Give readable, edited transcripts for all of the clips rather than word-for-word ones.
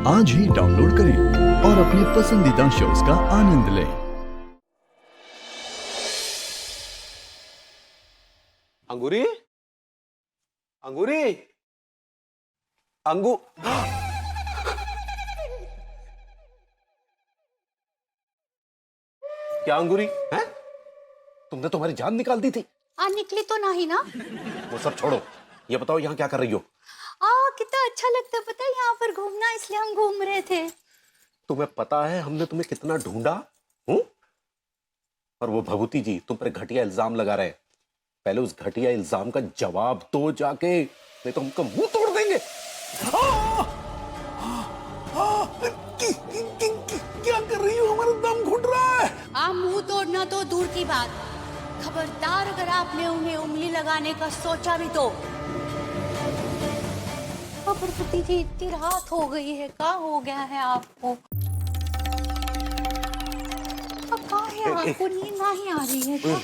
आज ही डाउनलोड करें और अपने पसंदीदा शोज का आनंद लें। अंगूरी, अंगूरी, अंगू क्या अंगूरी है? तुमने तुम्हारी जान निकाल दी थी। निकली तो नहीं ना। वो सब छोड़ो, ये बताओ यहाँ क्या कर रही हो? कितना अच्छा लगता है पता है यहाँ पर घूमना, इसलिए हम घूम रहे थे। तुम्हें पता है हमने तुम्हें कितना ढूंढा? और वो भभूति जी तुम पर घटिया इल्जाम लगा रहे हैं। पहले उस घटिया इल्जाम का जवाब दो जाके, नहीं तो हमका मुंह तोड़ देंगे। क्या कर रही हो? हमारा दम घुट रहा है। मुंह तोड़ना तो दूर की बात, खबरदार अगर आपने उन्हें उंगली लगाने का सोचा भी तो। प्रकृति जी इतनी रात हो गई है, क्या हो गया है आपको? कहाँ है आपको? नींद नहीं आ रही है क्या?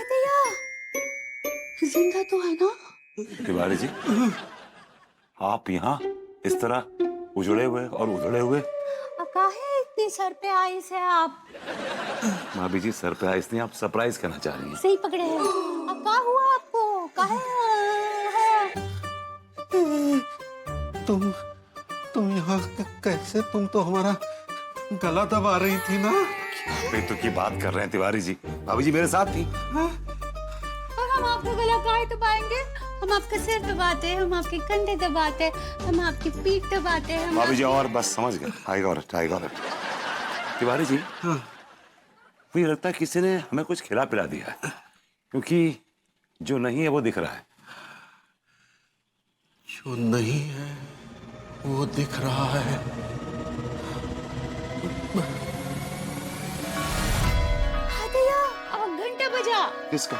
दया जिंदा तो है ना? तिवारी जी, आप यहाँ इस तरह उजड़े हुए और उधड़े हुए? काहे इतनी सर पे आइस है आप? भाभी जी सर पे आइस नहीं, आप सरप्राइज करना चाह रही हैं। सही पकड़े हैं। अब क्या हुआ आपको? काहे तुम यहाँ कैसे? तुम तो हमारा गला दबा रही थी ना। बेतु की बात कर रहे हैं तिवारी जी, भाभी जी मेरे साथ थी। और हम आपका गला काहे दबाएंगे? हम आपका सिर दबाते हैं, हम आपके कंधे दबाते हैं, हम आपकी पीठ दबाते हैं। भाभी जी और बस समझ गए। I got it. Tiwari ji, मुझे लगता है किसी ने हमें कुछ खिला पिला दिया है, क्योंकि जो नहीं है वो दिख रहा है। जो नहीं है वो दिख रहा है। घंटा बजा। किसका?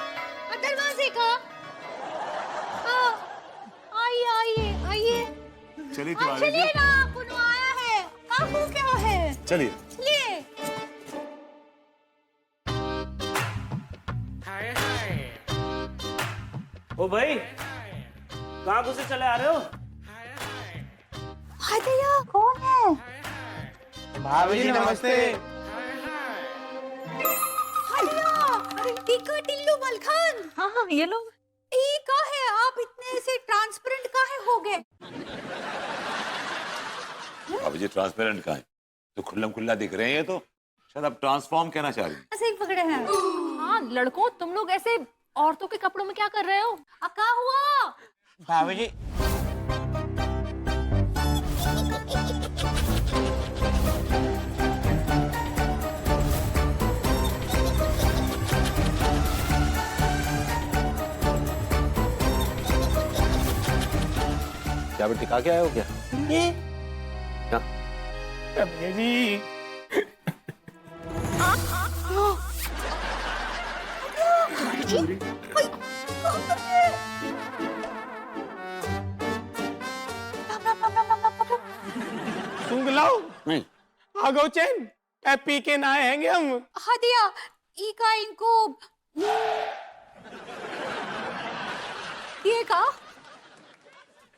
दरवाजे का। आइए चलिए तिवारी जी, चलिए ना, कुछ आया है। आपको क्या है? चलिए। चलिए। ओ भाई, कहाँ घुसे चले आ रहे हो? दया कौन है? भाभी जी नमस्ते। अरे टीका टिल्लू मलखान। हाँ ये लोग। ये का है? आप इतने से ट्रांसपेरेंट काहे हो गए? भाभी जी ट्रांसपेरेंट का है तो खुल्लम खुल्ला दिख रहे हैं, तो शायद आप ट्रांसफॉर्म कहना चाह रही हैं। ऐसे ही पकड़े हैं। हाँ लड़कों, तुम लोग ऐसे औरतों के कपड़ों में क्या कर रहे हो? क्या हुआ? भाभी जी क्या बेटी खा के आए हो क्या? क्या? भाभी जी सूंघ लाओ। नहीं। आगो चैन पी के ना आएंगे हम। दिया ई का इनको ये का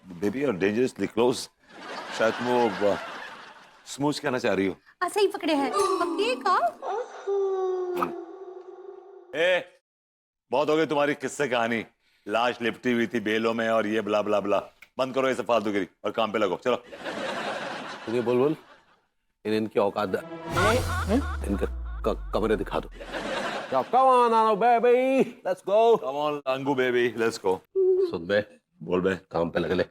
बेबी और डेंजरसली क्लोज, शायद तुम वो स्मूच कहना चाह रही हो। ऐसे ही पकड़े हैं। अब ये का बहुत हो गई तुम्हारी किस्से कहानी। लाश लिपटी हुई थी बेलों में और ये ब्ला ब्ला ब्ला। बंद करो ये सब फालतूगिरी और काम पे लगो। चलो तुम ये बोल इनकी औकात इनके कमरे दिखा दो। Come on, Nano baby, let's go. Come on Angu baby, let's go. सुन बे, बोल बे। काम पे लग ले।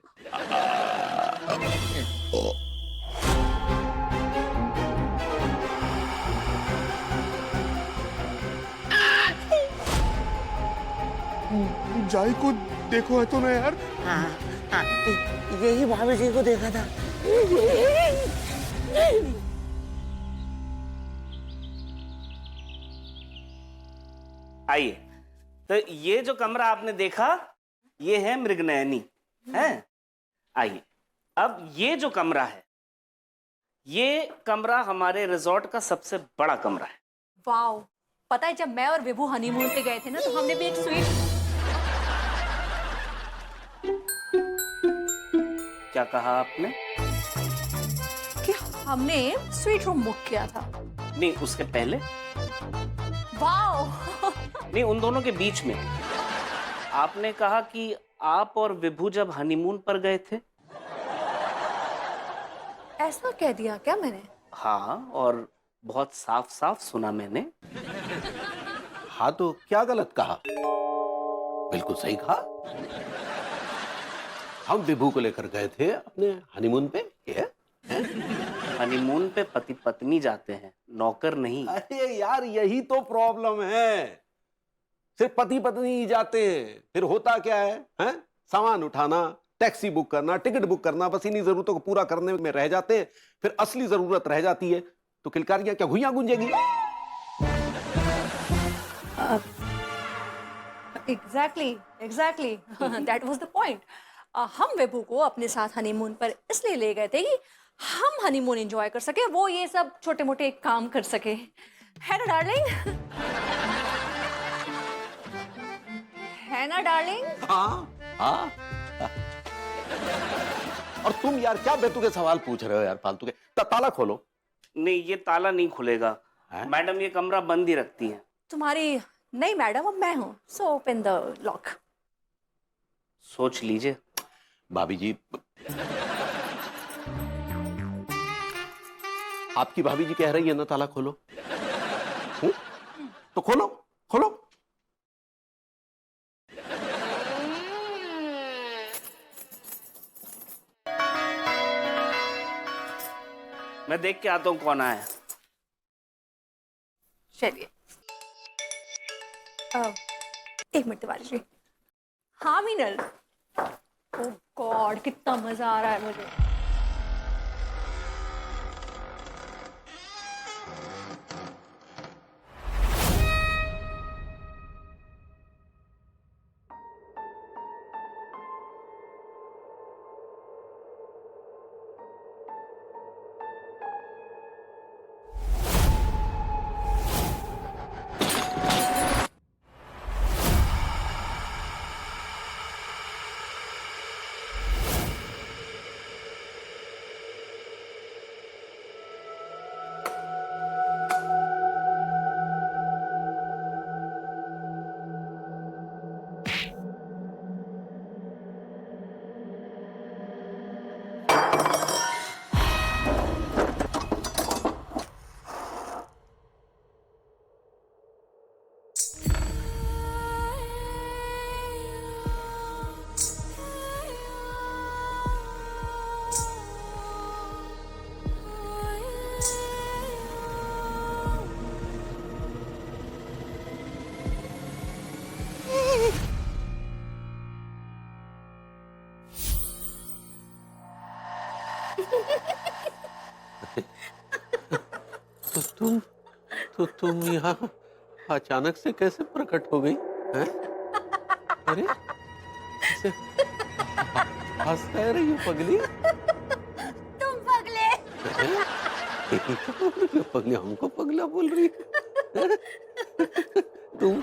जाई को देखो है तो ना यार। हाँ, यही भाभी जी को देखा था। आइए, तो ये जो कमरा आपने देखा ये है मृगनयनी है। आइए, अब ये जो कमरा है, ये कमरा हमारे रिजॉर्ट का सबसे बड़ा कमरा है। वाओ, पता है जब मैं और विभू हनीमून पे गए थे ना, तो हमने भी एक स्वीट क्या कहा आपने? कि हमने स्वीट रूम बुक किया था। नहीं, उसके पहले? वाओ। नहीं, उन दोनों के बीच में। आपने कहा कि आप और विभू जब हनीमून पर गए थे। ऐसा कह दिया क्या मैंने? हाँ, और बहुत साफ साफ सुना मैंने। हाँ, तो क्या गलत कहा? बिल्कुल सही कहा। हम विभू को लेकर गए थे अपने हनीमून पे। हनीमून पे पति पत्नी जाते हैं, नौकर नहीं। अरे यार, यही तो प्रॉब्लम है। सिर्फ पति पत्नी ही जाते हैं, फिर होता क्या है? सामान उठाना, टैक्सी बुक करना, टिकट बुक करना, बस इन्हीं जरूरतों को पूरा करने में रह जाते हैं। फिर असली जरूरत रह जाती है तो किलकारियां क्या घुइयां गूंजेगी? Exactly that was the point. हम विभू को अपने साथ हनीमून पर इसलिए ले गए थे कि हम हनीमून एंजॉय कर सके, वो ये सब छोटे मोटे काम कर सके, है ना डार्लिंग? है ना डार्लिंग? हाँ। और तुम यार क्या बेतुके सवाल पूछ रहे हो यार, फालतू के? ताला खोलो। नहीं, ये ताला नहीं खुलेगा। मैडम, ये कमरा बंद ही रखती हैं। तुम्हारी नहीं मैडम, अब मैं हूं, सो ओपन द लॉक। सोच लीजिए। भाभी जी, आपकी भाभी जी कह रही है ना ताला खोलो। तो खोलो खोलो। मैं देख के आता हूं कौन आया। चलिए, एक मिनट तिवारी जी। हाँ मीनल। ओह गॉड, कितना मजा आ रहा है मुझे। तो तुम यहाँ अचानक से कैसे प्रकट हो गई हैं? अरे कैसे हंस कह रही हो पगली? तुम पगले। पगली हमको पगला बोल रही है? तुम